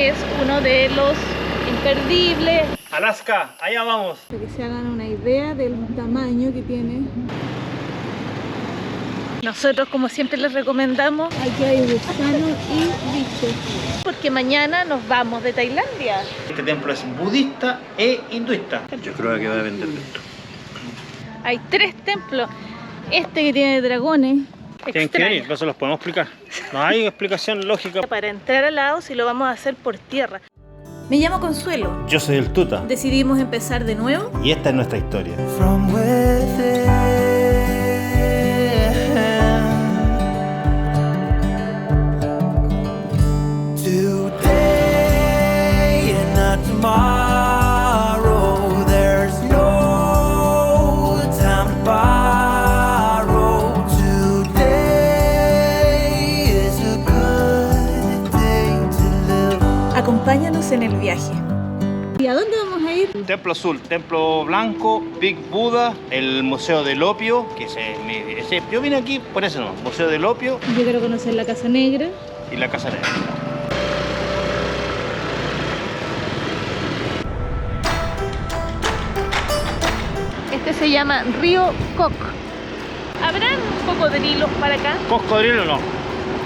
es uno de los imperdibles. Alaska, allá vamos. Para que se hagan una idea del tamaño que tiene. Nosotros, como siempre les recomendamos, aquí hay gusanos y bichos, porque mañana nos vamos de Tailandia. Este templo es budista e hinduista. Yo creo que va a vender esto. Hay 3 templos. Este que tiene dragones. Tienen que venir, no se los podemos explicar. No hay explicación lógica. Para entrar al lado, si lo vamos a hacer por tierra. Me llamo Consuelo. Yo soy el Tuta. Decidimos empezar de nuevo. Y esta es nuestra historia. Acompáñanos en el viaje. ¿Y a dónde vamos a ir? Templo Azul, Templo Blanco, Big Buda, el Museo del Opio, que yo vine aquí por eso, no, Museo del Opio. Yo quiero conocer la Casa Negra. Y la Casa Negra. Este se llama Río Koc. ¿Habrán cocodrilos para acá? ¿Cocodrilo no?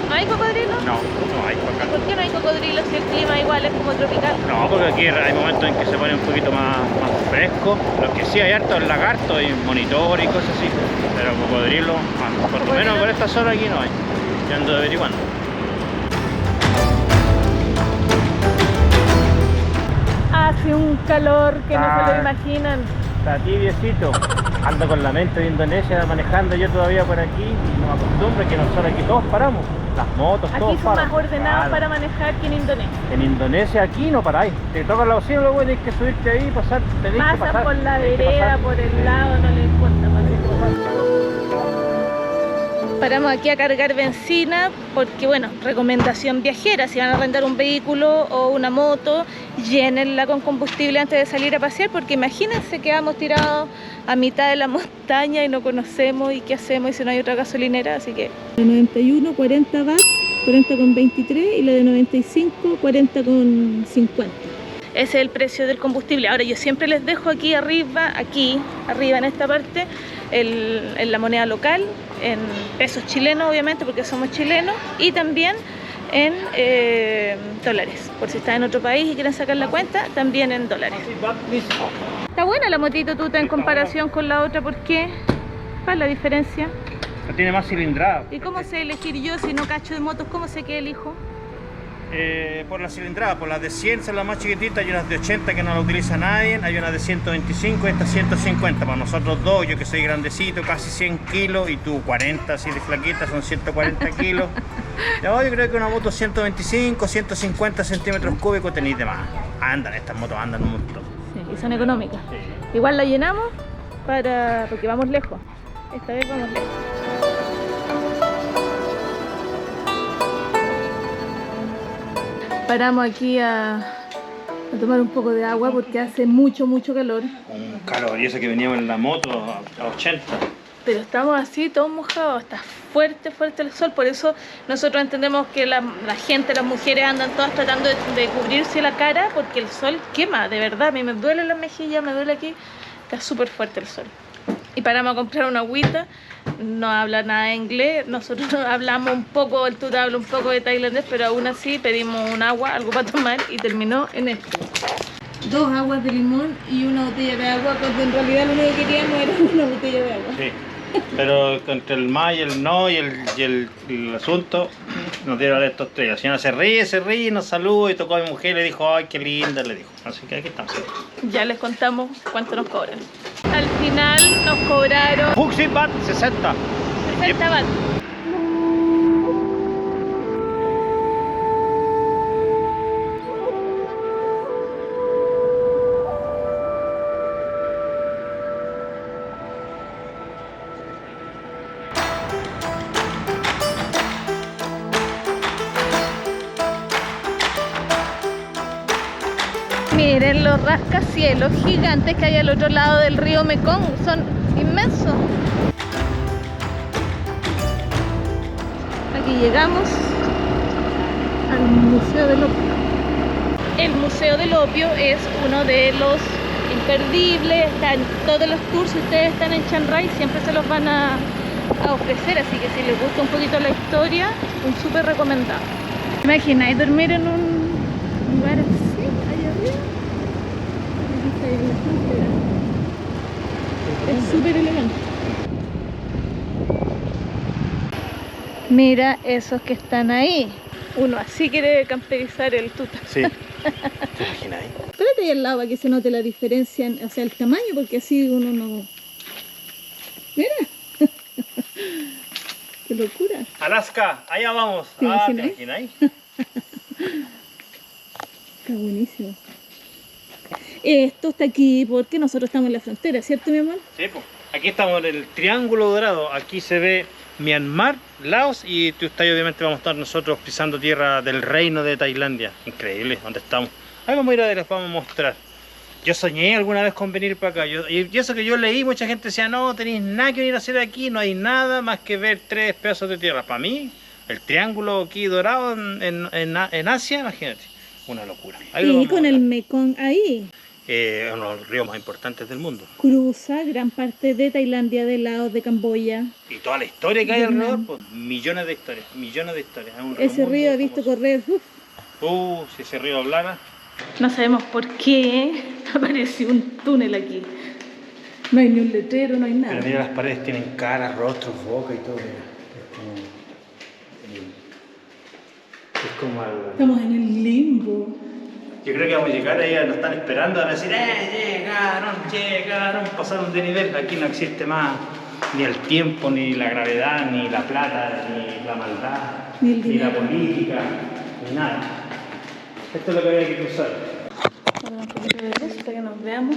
¿No hay cocodrilos? No, no hay por acá. ¿Por qué no hay cocodrilos si el clima igual es como tropical? No, porque aquí hay momentos en que se pone un poquito más fresco. Lo que sí hay hartos lagartos y monitor y cosas así. Pero cocodrilo, por lo menos por esta zona aquí no hay. Yo ando averiguando. Hace un calor que no se lo imaginan. Está tibiecito. Ando con la mente de Indonesia manejando yo todavía por aquí. No me acostumbro que nosotros aquí todos paramos. Las motos, aquí todos paran. Aquí son más ordenados claro. Para manejar que en Indonesia. En Indonesia aquí no paráis. Te toca la bocina, luego tienes que subirte ahí y pasar. Pasa por la vereda, por el lado, no le importa. Paramos aquí a cargar benzina porque, bueno, recomendación viajera, si van a arrendar un vehículo o una moto, llénenla con combustible antes de salir a pasear, porque imagínense que vamos tirados a mitad de la montaña y no conocemos y qué hacemos y si no hay otra gasolinera, así que... De 91, 40 baht, 40,23 y la de 95, 40,50. Ese es el precio del combustible. Ahora yo siempre les dejo aquí arriba en esta parte, en la moneda local, en pesos chilenos obviamente porque somos chilenos, y también en dólares. Por si están en otro país y quieren sacar la cuenta, también en dólares. Está buena la motito Tuta en comparación con la otra, ¿por qué? ¿Cuál es la diferencia? Tiene más cilindrada. ¿Y cómo sé elegir yo si no cacho de motos? ¿Cómo sé qué elijo? Por la cilindrada, por las de 100 son las más chiquititas, hay unas de 80 que no la utiliza nadie, hay unas de 125 y esta 150. Para nosotros dos, yo que soy grandecito, casi 100 kilos, y tú 40, así de flaquita, son 140 kilos. Yo creo que una moto 125, 150 centímetros cúbicos tenéis de más. Estas motos andan un montón. Sí, y son económicas. Sí. Igual la llenamos porque vamos lejos. Esta vez vamos lejos. Paramos aquí a tomar un poco de agua porque hace mucho calor. Un calor, y eso que veníamos en la moto a 80. Pero estamos así, todos mojados, está fuerte el sol, por eso nosotros entendemos que la gente, las mujeres andan todas tratando de cubrirse la cara porque el sol quema, de verdad, a mí me duele la mejilla, me duele aquí, está súper fuerte el sol. Y paramos a comprar una agüita, no habla nada de inglés, nosotros hablamos un poco, el Tuta habla un poco de tailandés, pero aún así pedimos un agua, algo para tomar, y terminó en esto. 2 aguas de limón y una botella de agua, cuando en realidad lo único que queríamos era una botella de agua. Sí, pero entre el más y el no y el asunto, nos dieron estos 3. La señora se ríe, nos saluda y tocó a mi mujer y le dijo, ay, qué linda, le dijo. Así que aquí estamos. Ya les contamos cuánto nos cobran. Al final nos cobraron... Fuxi Bat 60. 60 baht. Miren los rascacielos gigantes que hay al otro lado del río Mekong, son inmensos. Aquí llegamos al Museo del Opio. el Museo del Opio es uno de los imperdibles, están todos los tours, si ustedes están en Chiang Rai siempre se los van a ofrecer, así que si les gusta un poquito la historia, un súper recomendado. Imagináis dormir en un lugar así, allá arriba. Aquí está ahí la frontera. Es súper elegante. Mira esos que están ahí. Uno así quiere camperizar el tuta. Sí. ¿Te imaginas ahí? Espérate ahí al lado para que se note la diferencia, o sea, el tamaño, porque así uno no... Mira. ¡Qué locura! Alaska, allá vamos. ¿Te imaginas? ¿Te imaginas ahí? Está buenísimo. Esto está aquí porque nosotros estamos en la frontera, ¿cierto, mi amor? Sí, pues. Aquí estamos en el Triángulo Dorado. Aquí se ve Myanmar, Laos y Tiustay. Obviamente vamos a estar nosotros pisando tierra del reino de Tailandia. Increíble, donde estamos. Ahí vamos a ir a ver, les vamos a mostrar. Yo soñé alguna vez con venir para acá. Y eso que yo leí, mucha gente decía, no tenéis nada que venir a hacer aquí, no hay nada más que ver 3 pedazos de tierra. Para mí, el triángulo aquí dorado en Asia, imagínate, una locura. Ahí y con el Mekong ahí. uno de los ríos más importantes del mundo. Cruza gran parte de Tailandia, de Laos, de Camboya. Y toda la historia que hay alrededor, pues, millones de historias, millones de historias. Es un ese río he visto correr. Si ese río hablara. No sabemos por qué apareció un túnel aquí. No hay ni un letrero, no hay nada. Pero mira, las paredes tienen caras, rostros, boca y todo. Mira. Es como algo. Estamos en el limbo. Yo creo que vamos a llegar ahí, nos están esperando, van a decir, llegaron, pasaron de nivel. Aquí no existe más ni el tiempo, ni la gravedad, ni la plata, ni la maldad, ni la política, ni nada. Esto es lo que había que cruzar. Ahora un poquito de luz para que nos veamos.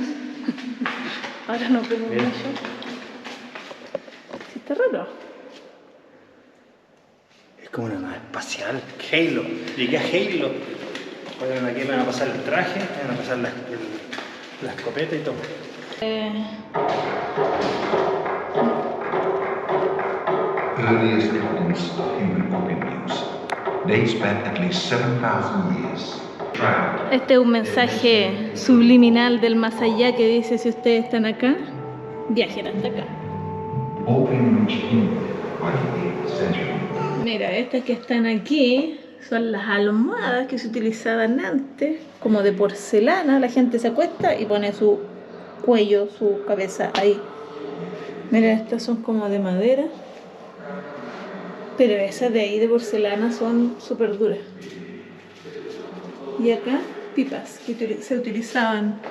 Ahora nos vemos mucho. Sí, está raro. Es como una nave espacial. Halo. Llegué a Halo. Bueno, aquí me van a pasar el traje, me van a pasar la escopeta y todo. Earliest evidence of human hominins dates back at least 7,000 years. Este es un mensaje subliminal del más allá que dice: si ustedes están acá, viajen hasta acá. Mira, estas que están aquí son las almohadas que se utilizaban antes, como de porcelana. La gente se acuesta y pone su cuello, su cabeza ahí. Mira, estas son como de madera, pero esas de ahí de porcelana son súper duras. Y acá, pipas que se utilizaban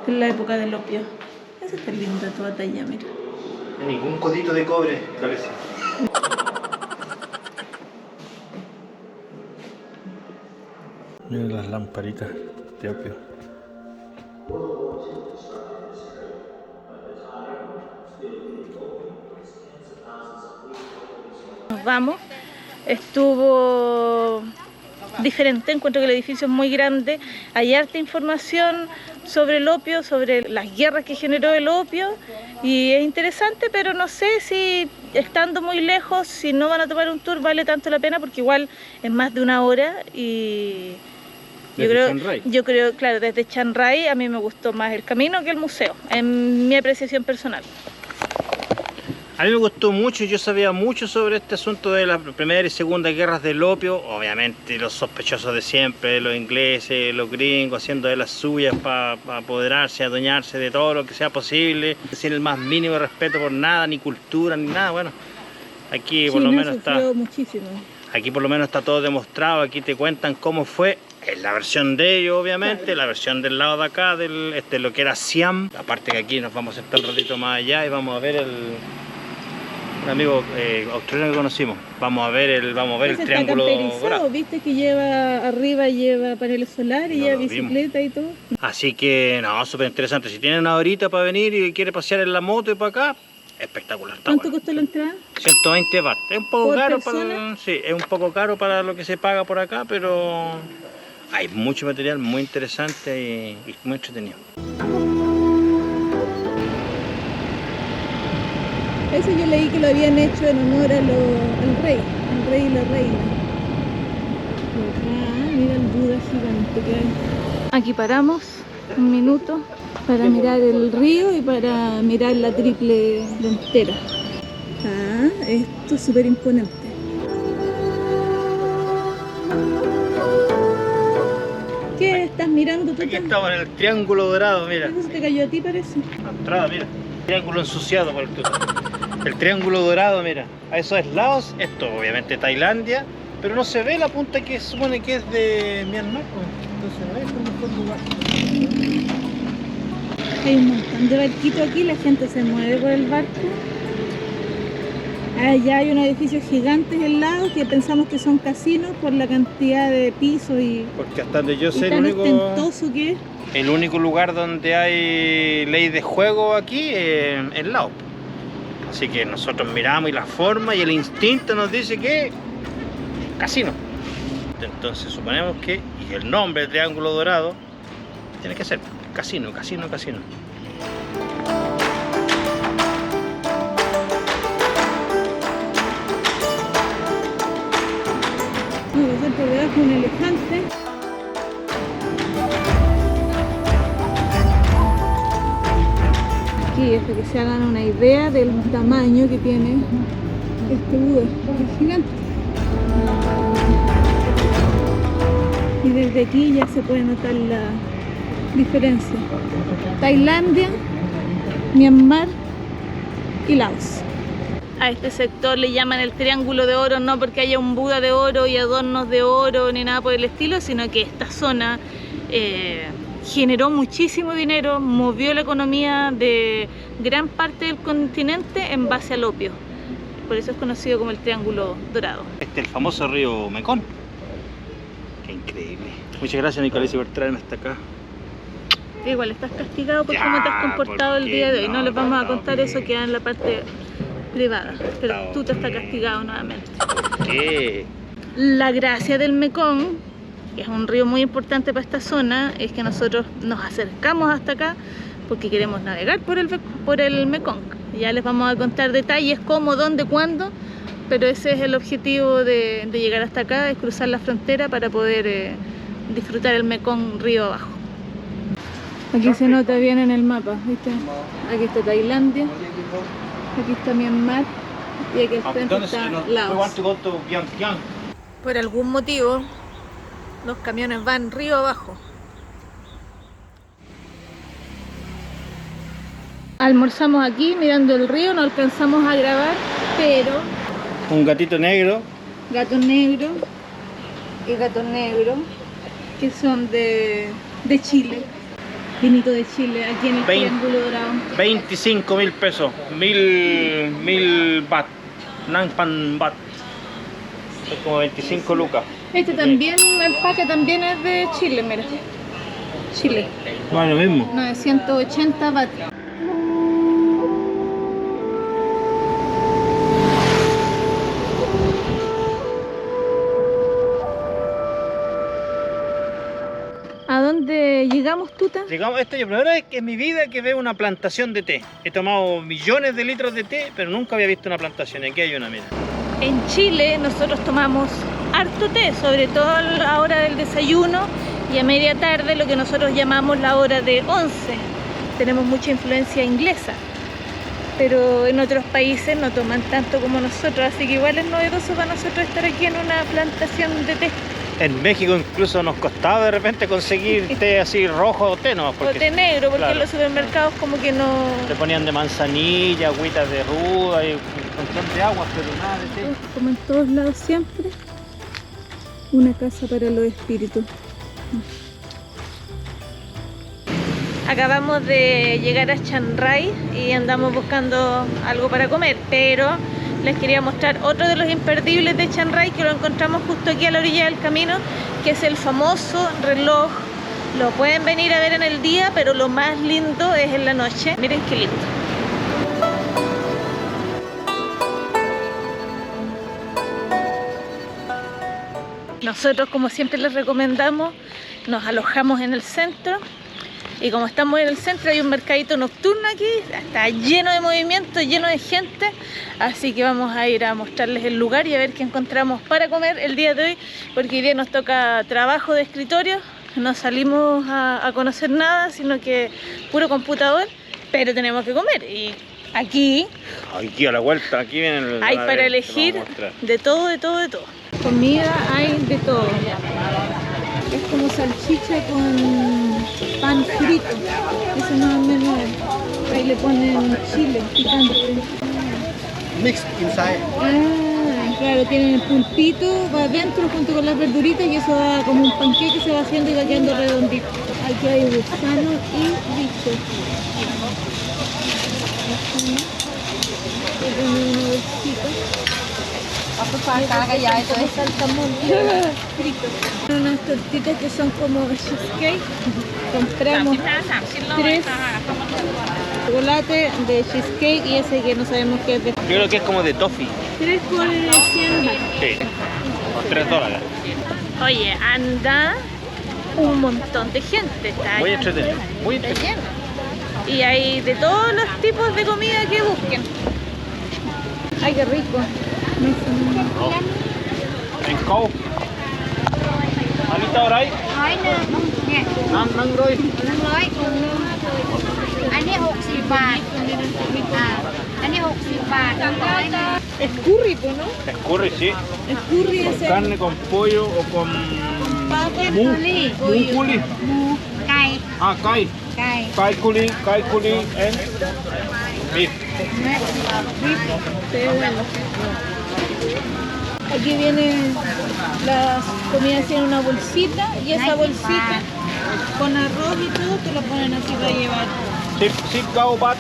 en la época del opio. Esa está linda, toda talla, mira. Ningún codito de cobre, parece. Miren las lamparitas de opio. Nos vamos. Estuvo diferente, encuentro que el edificio es muy grande, hay harta información sobre el opio, sobre las guerras que generó el opio, y es interesante, pero no sé si estando muy lejos, si no van a tomar un tour, vale tanto la pena, porque igual es más de 1 hora y yo creo, claro, desde Chiang Rai a mí me gustó más el camino que el museo, en mi apreciación personal. A mí me gustó mucho, yo sabía mucho sobre este asunto de las Primera y Segunda Guerras del opio. Obviamente los sospechosos de siempre, los ingleses, los gringos, haciendo de las suyas para apoderarse, adueñarse de todo lo que sea posible, sin el más mínimo respeto por nada, ni cultura, ni nada. Bueno, aquí por lo menos está. Muchísimo. Aquí por lo menos está todo demostrado, aquí te cuentan cómo fue. Es la versión de ellos, obviamente, claro. La versión del lado de acá, lo que era Siam. Aparte que aquí nos vamos a sentar un ratito más allá y vamos a ver un amigo australiano que conocimos. Vamos a ver el triángulo dorado. Viste que arriba lleva paneles solares, lleva bicicleta y todo. Así que, no, súper interesante. Si tienen una horita para venir y quiere pasear en la moto y para acá, espectacular. ¿Cuánto costó la entrada? 120 baht. Es un poco caro sí, es un poco caro para lo que se paga por acá, pero hay mucho material muy interesante y muy entretenido. Eso yo leí que lo habían hecho en honor al rey y la reina. Mira el Buda ciudad gigante que hay. Aquí paramos un minuto para mirar el río y para mirar la triple frontera. Ah, esto es súper imponente. ¿Qué estás mirando tú? Aquí estamos en el Triángulo Dorado, mira. ¿Eso se te cayó a ti, parece? La entrada, mira. Triángulo ensuciado por el tuto. El Triángulo Dorado, mira. A eso es Laos, esto obviamente Tailandia, pero no se ve la punta que supone que es de Myanmar. Entonces no es el mejor lugar. Hay un montón de barquitos aquí, la gente se mueve por el barco. Allá hay unos edificios gigantes al lado que pensamos que son casinos por la cantidad de pisos y Porque hasta donde yo sé, tan ostentoso que es. el único lugar donde hay ley de juego aquí es Laos. Así que nosotros miramos y la forma y el instinto nos dice que casino. Entonces suponemos que, y el nombre Triángulo Dorado, tiene que ser casino, casino, casino. Vamos a pasar por debajo un elefante. Aquí, hasta que se hagan una idea del tamaño que tiene este Buda, es gigante. Y desde aquí ya se puede notar la diferencia. Tailandia, Myanmar y Laos. A este sector le llaman el Triángulo de Oro, no porque haya un Buda de oro y adornos de oro ni nada por el estilo, sino que esta zona generó muchísimo dinero, movió la economía de gran parte del continente en base al opio. Por eso es conocido como el Triángulo Dorado. Este es el famoso río Mekong. Qué increíble. Muchas gracias, Nicolás, por traerme hasta acá. Igual estás castigado por Ya, cómo te has comportado el porque día de hoy. No les vamos a no, contar eso, bien. queda en la parte privada. Pero tú te estás bien. castigado nuevamente. ¿Qué? La gracia del Mekong, que es un río muy importante para esta zona, es que nosotros nos acercamos hasta acá porque queremos navegar por el Mekong. Ya les vamos a contar detalles, cómo, dónde, cuándo, pero ese es el objetivo de llegar hasta acá, es cruzar la frontera para poder disfrutar el Mekong río abajo. Aquí se nota bien en el mapa, ¿viste? Aquí está Tailandia, aquí está Myanmar y aquí al frente está Laos. Por algún motivo, los camiones van río abajo. Almorzamos aquí mirando el río, no alcanzamos a grabar, pero Un gatito negro. gato negro y gato negro, que son de Chile, vinito de Chile, aquí en el Triángulo Dorado. 25.000 pesos. 1000 baht. Nangpan baht. Es como 25 lucas. Este también, el paque también es de Chile, mira. Chile, Bueno, lo mismo. 980 baht. ¿A dónde llegamos, Tuta? Llegamos, esta es la primera vez que en mi vida que veo una plantación de té. He tomado millones de litros de té, pero nunca había visto una plantación. Y aquí hay una, mira. En Chile nosotros tomamos harto té, sobre todo a la hora del desayuno y a media tarde, lo que nosotros llamamos la hora de 11. Tenemos mucha influencia inglesa, pero en otros países no toman tanto como nosotros, así que igual es novedoso para nosotros estar aquí en una plantación de té. En México incluso nos costaba de repente conseguir té así rojo o té, ¿no? O té negro, porque claro, en los supermercados como que no... le ponían de manzanilla, agüitas de ruda y un montón de agua, pero nada de té. Como en todos lados siempre, una casa para los espíritus. Acabamos de llegar a Chiang Rai y andamos buscando algo para comer, pero les quería mostrar otro de los imperdibles de Chiang Rai, que lo encontramos justo aquí a la orilla del camino, que es el famoso reloj. Lo pueden venir a ver en el día, pero lo más lindo es en la noche. Miren qué lindo. Nosotros, como siempre les recomendamos, nos alojamos en el centro. Y como estamos en el centro, hay un mercadito nocturno aquí, está lleno de movimiento, lleno de gente, así que vamos a ir a mostrarles el lugar y a ver qué encontramos para comer el día de hoy, porque hoy día nos toca trabajo de escritorio, no salimos a conocer nada, sino que puro computador, pero tenemos que comer. Y aquí a la vuelta, aquí viene el hay para elegir de todo, de todo, de todo. Comida hay de todo. Es como salchicha con pan frito. Ese más o menos, ahí le ponen chile picante. Mixed inside. Ah, claro, tienen el pulpito, va adentro junto con las verduritas y eso da como un panqueque, se va haciendo y va quedando redondito. Aquí hay gusano y bicho. Unas tortitas que son como cheesecake. Compramos 3 chocolate de cheesecake y ese que no sabemos qué es de... Yo creo que es como de toffee. 3 por 100 baht. Sí, por $3. Oye, anda un montón de gente. Está Muy ahí. entretenido, muy Está entretenido. lleno. Y hay de todos los tipos de comida que busquen. Ay, qué rico. En Kau. Alita orai. นั่งเลย อันนี้60 บาท อันนี้60 บาท Es curry, pues, ¿no? Es curry, sí. Es curry Con ese. carne, con pollo o con... Mu. Culi. ไก่ Ah, kai. ไก่ Kai culi and beef. Se ve bueno. Aquí vienen las comidas en una bolsita y esa bolsita con arroz y todo te lo ponen así para llevar. Sip gao bat.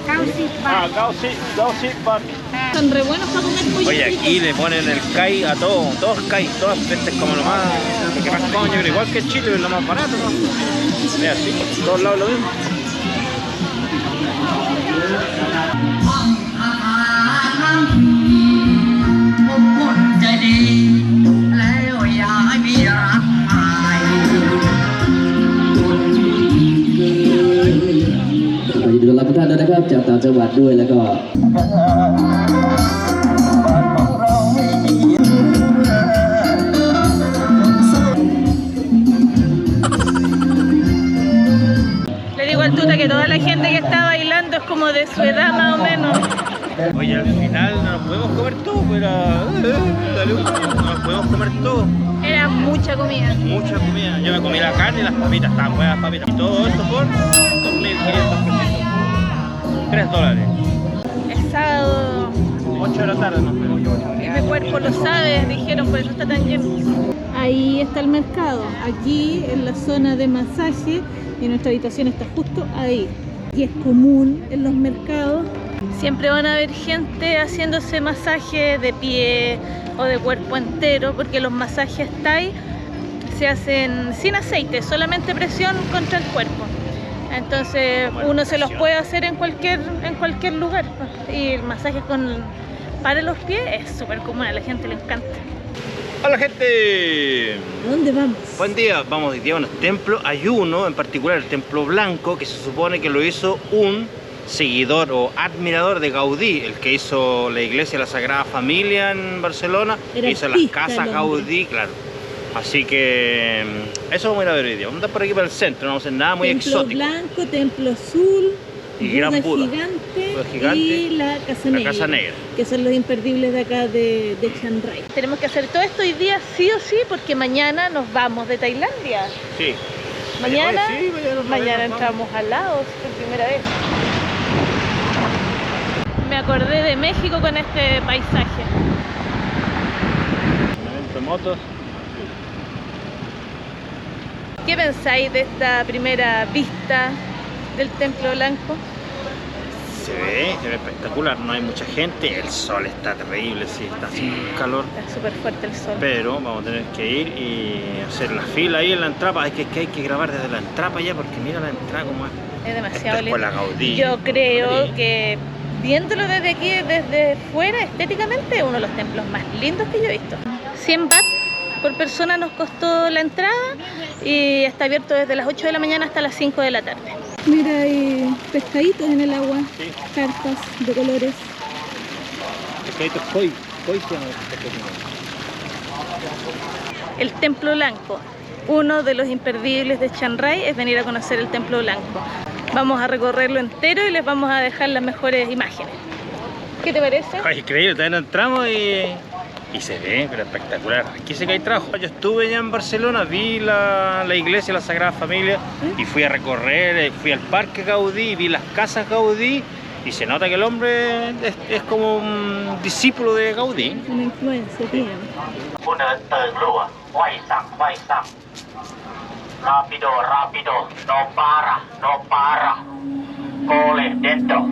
90 บา Ah, ท gao sip bat. Están re buenos para comer pollo. Oye, frito. aquí le ponen el kai a todo, todos kai, todas veces como lo más, lo que más coño, pero igual que en Chile es lo más barato, ¿no? Es así, todos lados lo mismo. Jadi dalam kita ada dekat Jakarta Jawa ด้วยแล้วก็ Le digo al Tuta que toda la gente que está bailando es como de su edad más o menos. Oye, al final no nos podemos comer todo, pero dale un poco, no nos podemos comer todo. Era mucha comida. Mucha comida. Yo me comí la carne y las papitas, estaban buenas las papitas. Y todo esto por 2.500 pesos. $3. Es sábado. 8 de la tarde nos vemos. Mi cuerpo lo sabe, dijeron, por eso está tan lleno. Ahí está el mercado, aquí en la zona de masaje y nuestra habitación está justo ahí. Y es común en los mercados, siempre van a haber gente haciéndose masaje de pie o de cuerpo entero, porque los masajes Thai se hacen sin aceite, solamente presión contra el cuerpo. Entonces uno se los puede hacer en cualquier lugar. Y el masaje para los pies es súper común, a la gente le encanta. ¡Hola, gente! ¿A dónde vamos? Buen día, vamos hoy día a unos templos. Hay uno en particular, el Templo Blanco, que se supone que lo hizo un seguidor o admirador de Gaudí, el que hizo la iglesia de la Sagrada Familia en Barcelona, Era hizo las artista casas el hombre. Gaudí, claro. Así que eso vamos a ir a ver hoy día. Vamos a andar por aquí para el centro, no vamos a hacer nada muy Templo exótico. Blanco, Templo Azul, Y Gran Buda. Gigante, Gigante y la Casa Negra, que son los imperdibles de acá de Chiang Rai. Tenemos que hacer todo esto hoy día sí o sí, porque mañana nos vamos de Tailandia. Sí. Mañana, Oye, sí, mañana nos entramos a Laos por primera vez. Me acordé de México con este paisaje. Evento motos. ¿Qué pensáis de esta primera vista del Templo Blanco? Se ve espectacular, no hay mucha gente, el sol está terrible, sí, está haciendo un calor. Está súper fuerte el sol. Pero vamos a tener que ir y hacer la fila ahí en la entrada. Hay que grabar desde la entrada ya, porque mira la entrada como es. Es demasiado Esta lindo. escuela Gaudí. Yo creo Madrid. que viéndolo desde aquí, desde fuera, estéticamente, uno de los templos más lindos que yo he visto. 100 baht por persona nos costó la entrada y está abierto desde las 8 de la mañana hasta las 5 de la tarde. Mira, hay pescaditos en el agua, Sí. carpas de colores. Pescaditos koi se llama. El Templo Blanco. Uno de los imperdibles de Chiang Rai es venir a conocer el Templo Blanco. Vamos a recorrerlo entero y les vamos a dejar las mejores imágenes. ¿Qué te parece? Ay, increíble, todavía no entramos y se ve, pero espectacular. Aquí sí que hay trabajo. Yo estuve ya en Barcelona, vi la iglesia, la Sagrada Familia y fui a recorrer, fui al Parque Gaudí, vi las casas Gaudí y se nota que el hombre es como un discípulo de Gaudí. Una influencia tiene. Rápido, rápido, no para. Cole, dentro.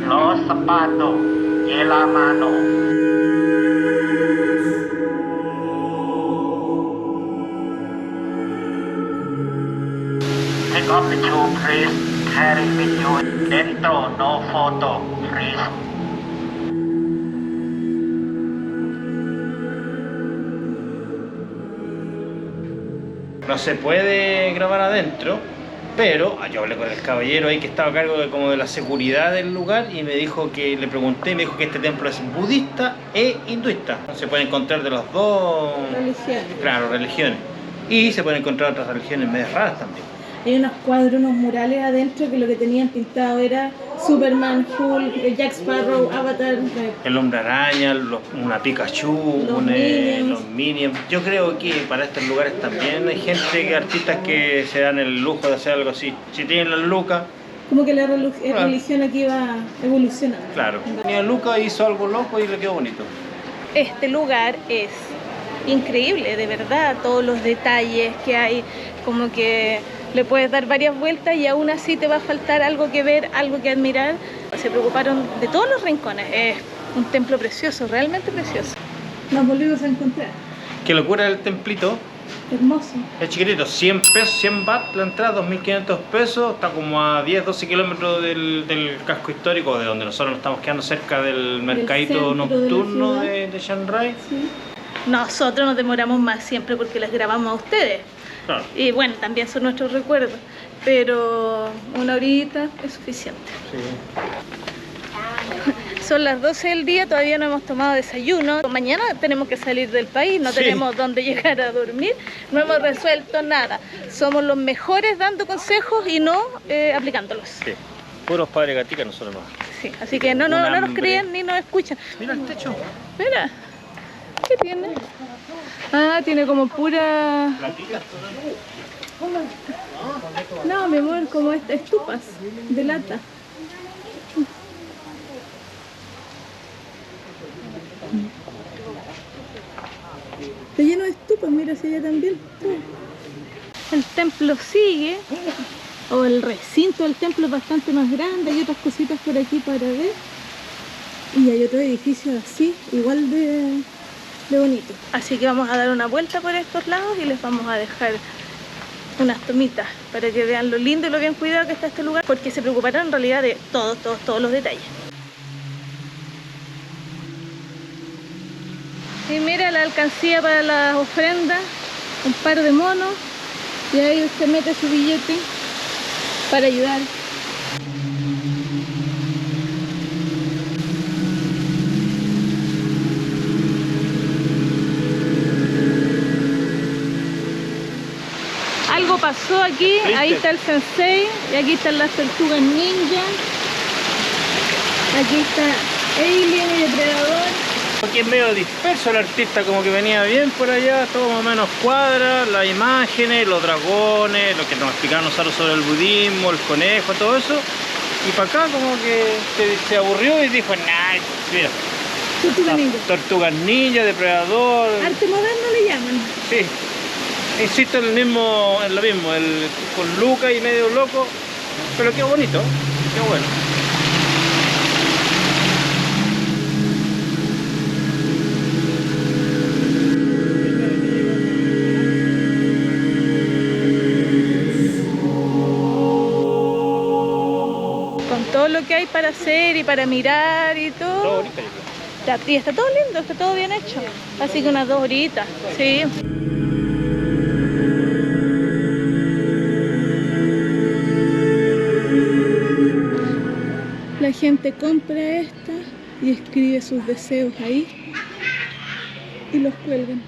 Los zapatos y la mano. Take off the shoe, please. Carry with you. Dentro, no photo, please. No se puede grabar adentro, pero yo hablé con el caballero ahí que estaba a cargo de la seguridad del lugar y me dijo que, le pregunté y me dijo que este templo es budista e hinduista. Se puede encontrar de las dos Religiones. Claro, religiones. Y se pueden encontrar otras religiones medias raras también. Hay unos cuadros, unos murales adentro que lo que tenían pintado era Superman, Hulk, Jack Sparrow, Avatar. El hombre araña, una Pikachu, los Minions. Yo creo que para estos lugares también hay gente, artistas que se dan el lujo de hacer algo así. Si tienen las lucas. Como que la religión aquí va evolucionando. Claro. Tenía Lucas, hizo algo loco y le quedó bonito. Este lugar es increíble, de verdad, todos los detalles que hay, como que le puedes dar varias vueltas y aún así te va a faltar algo que ver, algo que admirar. Se preocuparon de todos los rincones, es un templo precioso, realmente precioso. Nos volvimos a encontrar. Qué locura el templito. Hermoso. Es chiquitito, 100 pesos, 100 baht la entrada, 2.500 pesos, está como a 10-12 kilómetros del casco histórico, de donde nosotros nos estamos quedando cerca del mercadito centro nocturno de de Chiang Rai. Sí. Nosotros nos demoramos más siempre porque les grabamos a ustedes. Claro. Y bueno, también son nuestros recuerdos, pero una horita es suficiente. Sí. Son las 12 del día, todavía no hemos tomado desayuno. Mañana tenemos que salir del país, no Sí. tenemos dónde llegar a dormir. No hemos resuelto nada. Somos los mejores dando consejos y no aplicándolos. Sí. Puros padres gatica, nosotros no. Sí, así que no Un nos hambre. creen ni nos escuchan. Mira el techo. Mira, ¿qué tiene? Ah, tiene como pura... Platita. No, mi amor, como estupas de lata. Está lleno de estupas, mira hacia allá también. El templo sigue, o el recinto del templo es bastante más grande, hay otras cositas por aquí para ver. Y hay otro edificio así, igual de bonito. Así que vamos a dar una vuelta por estos lados y les vamos a dejar unas tomitas para que vean lo lindo y lo bien cuidado que está este lugar, porque se preocuparon en realidad de todos los detalles. Y mira la alcancía para las ofrendas, un par de monos, y ahí usted mete su billete para ayudar. Algo pasó aquí, ahí está el sensei, y aquí están las tortugas ninja, aquí está Alien y Depredador. Aquí es medio disperso el artista, como que venía bien por allá, todo más o menos cuadra, las imágenes, los dragones, lo que nos explicaron nosotros sobre el budismo, el conejo, todo eso. Y para acá como que se aburrió y dijo, nah, mira, tortugas ninja, depredador. Arte moderno le llaman. Sí, insisto en lo mismo, con Luca y medio loco, pero qué bonito, qué bueno. Todo lo que hay para hacer y para mirar y todo. 2 horitas, yo creo. Y está todo lindo, está todo bien hecho. Así que unas 2 horitas, sí. La gente compra esta y escribe sus deseos ahí y los cuelgan.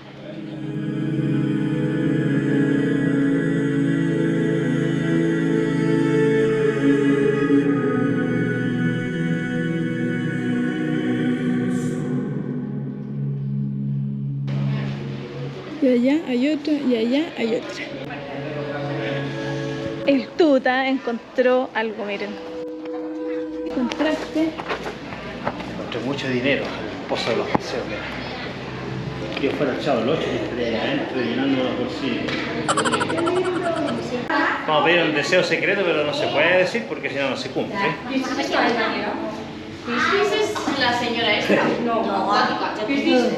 Y allá hay otra, y allá hay otra. El tuta encontró algo, miren. Encontraste. Encontré mucho dinero en el pozo de los deseos, mira. Si yo fuera el Chavo del 8 y estaría adentro llenando los bolsillos. Vamos a pedir un deseo secreto, pero no se puede decir porque si no, no se cumple. ¿Es la señora esta? No, ¿qué dice?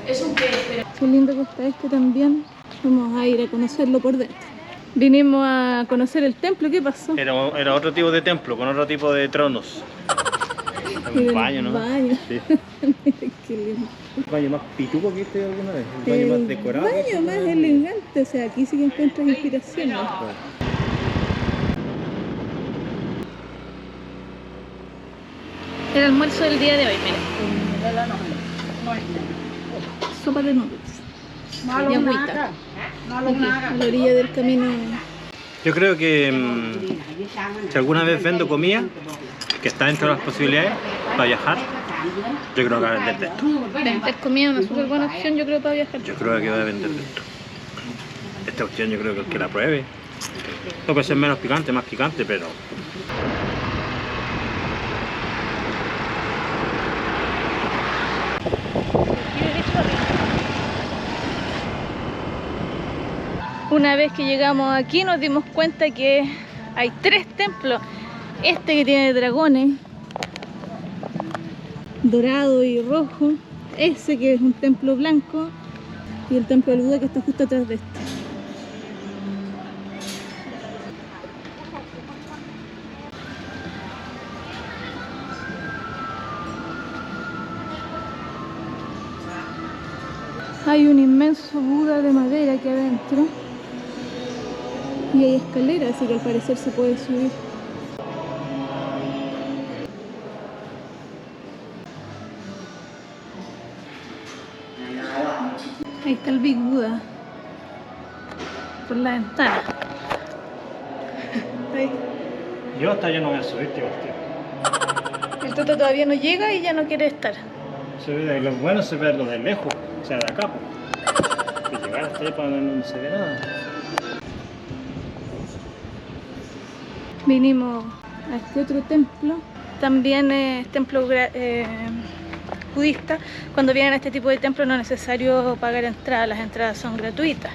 Es un pez, pero... Qué lindo que está este también. Vamos a ir a conocerlo por dentro. Vinimos a conocer el templo, ¿qué pasó? Era otro tipo de templo, con otro tipo de tronos. Un baño, ¿no? Baño. Sí. Qué lindo. ¿El baño más pituco que viste alguna vez? ¿El baño más decorado? El baño más elegante, o sea, aquí sí que encuentras inspiración, ¿no? El almuerzo del día de hoy, miren. Sopa de noodles. Y agüita. Aquí, a la orilla del camino. Yo creo que si alguna vez vendo comida, que está dentro de las posibilidades para viajar, yo creo que voy a vender de esto. Vender comida es una súper buena opción, yo creo, para viajar. Yo creo que voy a vender de esto. Esta opción yo creo que el que la pruebe. Esto puede ser menos picante, más picante, pero... Una vez que llegamos aquí nos dimos cuenta que hay 3 templos. Este que tiene dragones, dorado y rojo. Ese que es un templo blanco. Y el templo del Buda que está justo atrás de este. Hay un inmenso Buda de madera aquí adentro. Y hay escaleras, así que al parecer se puede subir. Ahí está el Big Buda. Por la ventana. Ahí. Yo hasta yo no voy a subir, tío. El Toto todavía no llega y ya no quiere estar. Se ve, lo bueno se ve lo de lejos, o sea, de acá. Y llegar hasta allá para no se ve nada. Vinimos a este otro templo, también es templo budista. Cuando vienen a este tipo de templos no es necesario pagar entrada, las entradas son gratuitas.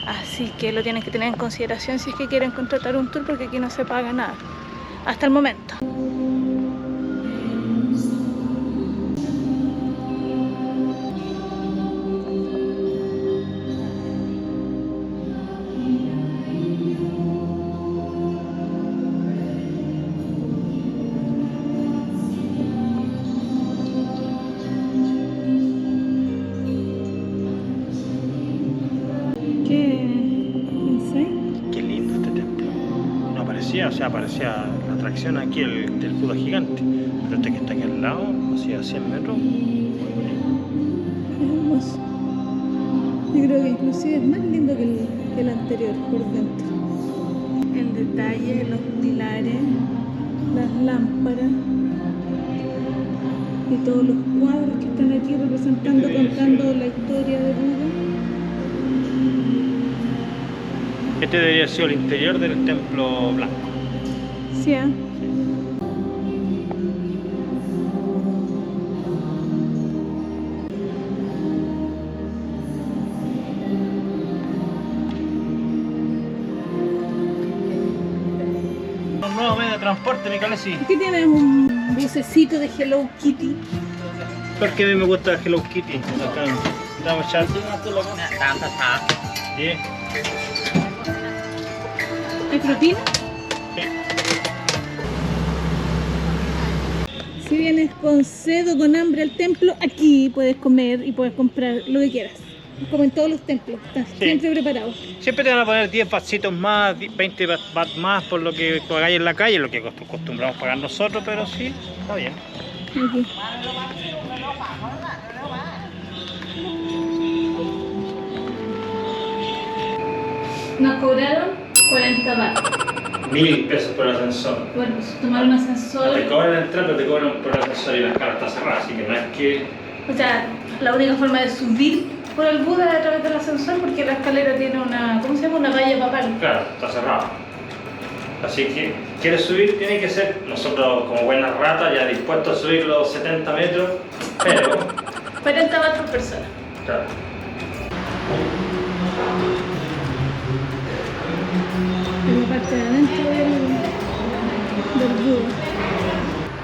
Así que lo tienen que tener en consideración si es que quieren contratar un tour, porque aquí no se paga nada, hasta el momento. O sea, parecía la atracción aquí, el Buda gigante, pero este que está aquí al lado, hacía 100 metros, muy bonito. Es hermoso. Yo creo que inclusive es más lindo que el anterior por dentro. El detalle, los pilares, las lámparas. Y todos los cuadros que están aquí representando, contando la historia de Buda. Este debería ser el interior del templo blanco. Sí, ¿eh? Un nuevo medio de transporte, Micalesi. Aquí tienes un bucecito de Hello Kitty. Porque a mí me gusta Hello Kitty. Acá, dame chat. ¿Sí? ¿Hay proteína? Sí. Si vienes con sed o con hambre al templo, aquí puedes comer y puedes comprar lo que quieras. Como en todos los templos, estás siempre preparado. Siempre te van a poner 10 batsitos más, 20 bat más por lo que pagáis en la calle, lo que acostumbramos a pagar nosotros, pero sí, está bien. Aquí. Nos cobraron 40 baht. 1000 pesos por ascensor. Bueno, tomar un No ascensor. te cobran la entrada, pero te cobran por el ascensor y la escala está cerrada, así que no es que... O sea, la única forma de subir por el Buda es a través del ascensor porque la escalera tiene una, ¿cómo se llama? Una valla papal. Claro, está cerrado. Así que, quieres subir, tiene que ser, nosotros como buenas ratas, ya dispuestos a subir los 70 metros, pero... 40 baht por persona. Claro. En la parte de adentro del Buda.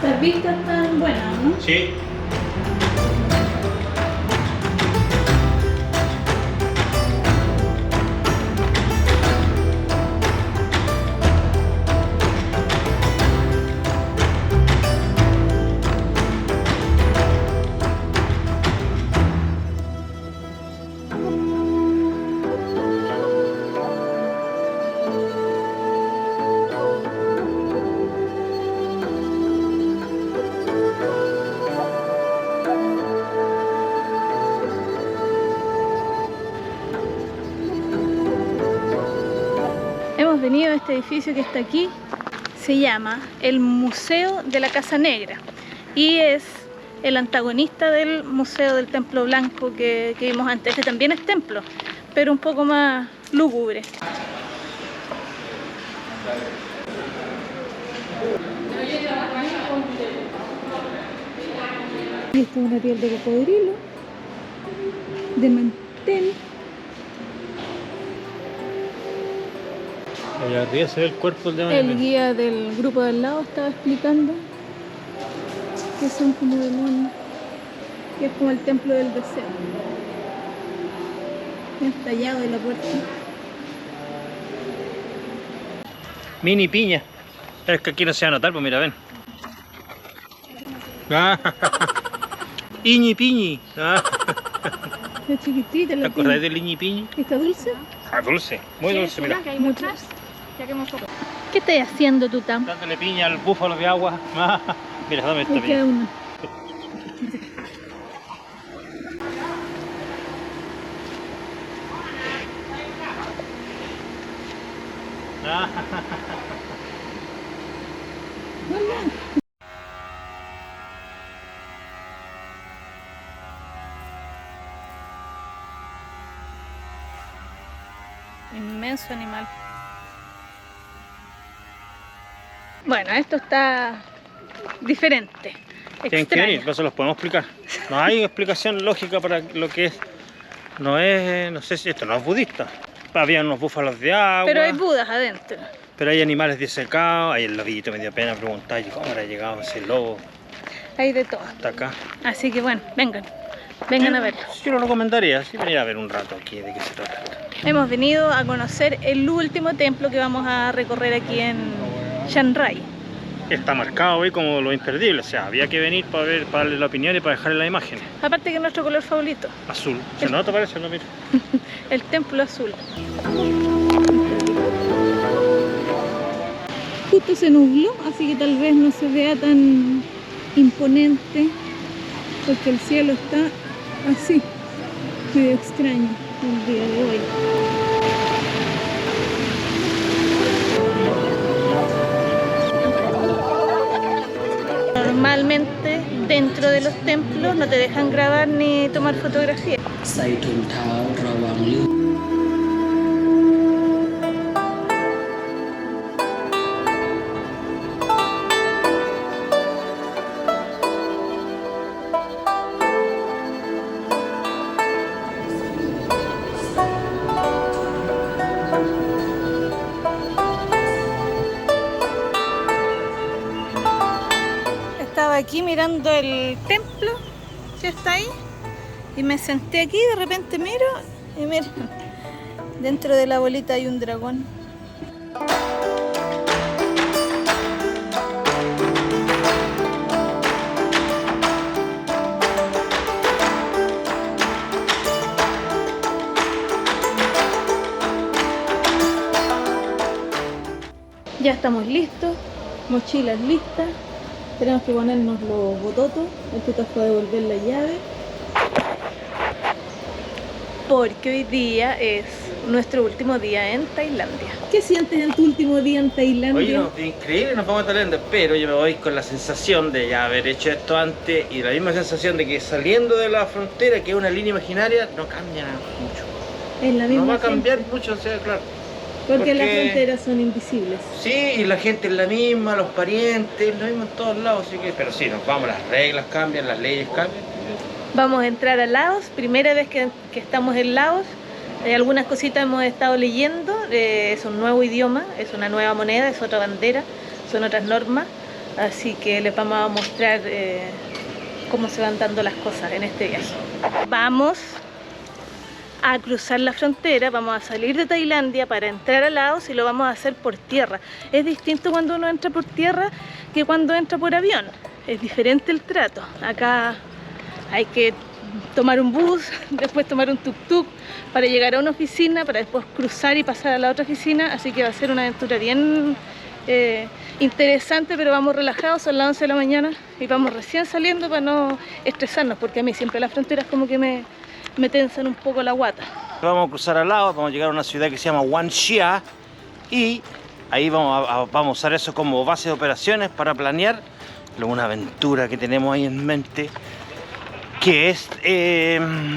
Las vistas están buenas, ¿no? Sí. Hemos venido a este edificio que está aquí, se llama el Museo de la Casa Negra y es el antagonista del Museo del Templo Blanco que vimos antes. Este también es templo, pero un poco más lúgubre. Y esta es una piel de cocodrilo, de mantel. Allá arriba se ve el cuerpo del El guía del grupo de al lado estaba explicando que son como demonios, que es como el templo del deseo. Es tallado de la puerta. Mini piña. Es que aquí no se va a notar, pues mira, ven. Iñi piñi. Es chiquitita ¿Te la acordáis piña. del iñi piñi? ¿Está dulce? Ah, dulce, muy dulce, mira. Mucho. ¿Qué estás haciendo tú, Tam? Dándole piña al búfalo de agua. Mira, dame esta Me queda piña. una. Inmenso animal. Bueno, esto está diferente. Tienen que venir, no se los podemos explicar. No hay explicación lógica para lo que es. No es, no sé si esto no es budista. Había unos búfalos de agua. Pero hay budas adentro. Pero hay animales disecados. Ahí el lobito me dio pena preguntar cómo habrá llegado ese lobo Hay de todo. hasta acá. Así que bueno, vengan. Vengan a verlo. Yo lo recomendaría, sí, venir a ver un rato aquí de qué se trata. Hemos venido a conocer el último templo que vamos a recorrer aquí en Chiang Rai. Está marcado hoy como lo imperdible, o sea, había que venir para ver, para darle la opinión y para dejarle la imagen. Aparte que es nuestro color favorito, Azul. ¿Se nota parece? No, mira. el templo azul. Justo se nubló, así que tal vez no se vea tan imponente, porque el cielo está así, medio extraño el día de hoy. Normalmente dentro de los templos no te dejan grabar ni tomar fotografías. ใส่ถุงเท้าระวังลื่น Estaba aquí mirando el templo que está ahí y me senté aquí, de repente miro y mira, dentro de la bolita hay un dragón. Ya estamos listos, mochilas listas. Tenemos que ponernos los bototos. El tuto fue a devolver la llave. Porque hoy día es nuestro último día en Tailandia. ¿Qué sientes en tu último día en Tailandia? Oye, no, increíble, nos vamos a Tailandia, pero yo me voy con la sensación de ya haber hecho esto antes y la misma sensación de que saliendo de la frontera, que es una línea imaginaria, no cambia mucho. Es la misma No va a cambiar gente. mucho, o sea, claro. Porque las fronteras son invisibles. Sí, y la gente es la misma, los parientes, es lo mismo en todos lados, así que, pero sí, nos vamos, las reglas cambian, las leyes cambian. Vamos a entrar a Laos, primera vez que estamos en Laos. Algunas cositas hemos estado leyendo, es un nuevo idioma, es una nueva moneda, es otra bandera, son otras normas, así que les vamos a mostrar cómo se van dando las cosas en este viaje. Vamos a cruzar la frontera, vamos a salir de Tailandia para entrar a Laos y lo vamos a hacer por tierra. Es distinto cuando uno entra por tierra que cuando entra por avión, es diferente el trato. Acá hay que tomar un bus, después tomar un tuk-tuk para llegar a una oficina, para después cruzar y pasar a la otra oficina, así que va a ser una aventura bien interesante, pero vamos relajados, son las 11 de la mañana y vamos recién saliendo para no estresarnos, porque a mí siempre las fronteras como que me tensan un poco la guata. Vamos a cruzar al lado, vamos a llegar a una ciudad que se llama Wan Chía y ahí vamos a usar eso como base de operaciones para planear una aventura que tenemos ahí en mente, que es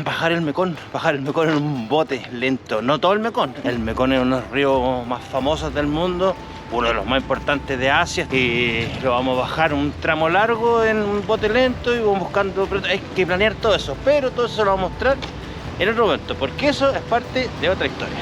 bajar el Mekong en un bote lento. No todo el Mekong es uno de los ríos más famosos del mundo, uno de los más importantes de Asia, y lo vamos a bajar un tramo largo en un bote lento y vamos buscando, pero hay que planear todo eso, pero todo eso lo vamos a mostrar en otro momento, porque eso es parte de otra historia.